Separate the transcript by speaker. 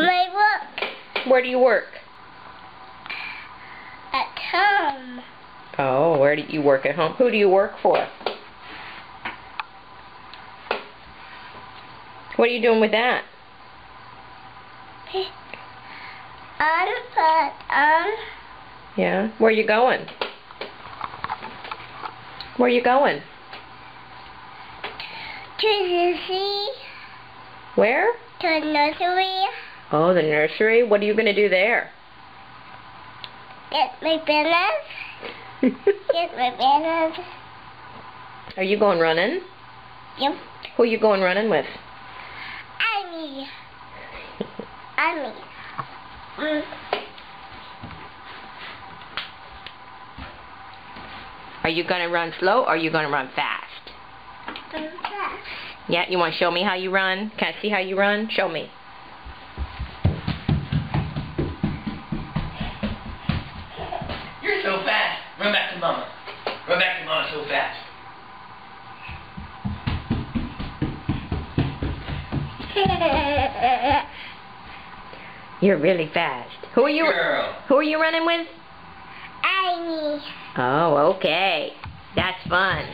Speaker 1: My work.
Speaker 2: Where do you work?
Speaker 1: At home.
Speaker 2: Oh, where do you work at home? Who do you work for? What are you doing with that? Yeah? Where are you going? Where are you going?
Speaker 1: To the sea.
Speaker 2: Where?
Speaker 1: To the nursery.
Speaker 2: Oh, the nursery? What are you going to do there?
Speaker 1: Get my bananas. Get my bananas.
Speaker 2: Are you going running?
Speaker 1: Yep.
Speaker 2: Who are you going running with?
Speaker 1: Annie. Annie.
Speaker 2: Are you going to run slow or are you going to run fast?
Speaker 1: Fast.
Speaker 2: Yeah, you want to show me how you run? Can I see how you run? Show me.
Speaker 3: You're so fast. Run back to Mama. Run back to Mama so fast.
Speaker 2: You're really fast. Who are you?
Speaker 3: Girl.
Speaker 2: Who are you running with?
Speaker 1: Annie.
Speaker 2: Oh, okay. That's fun.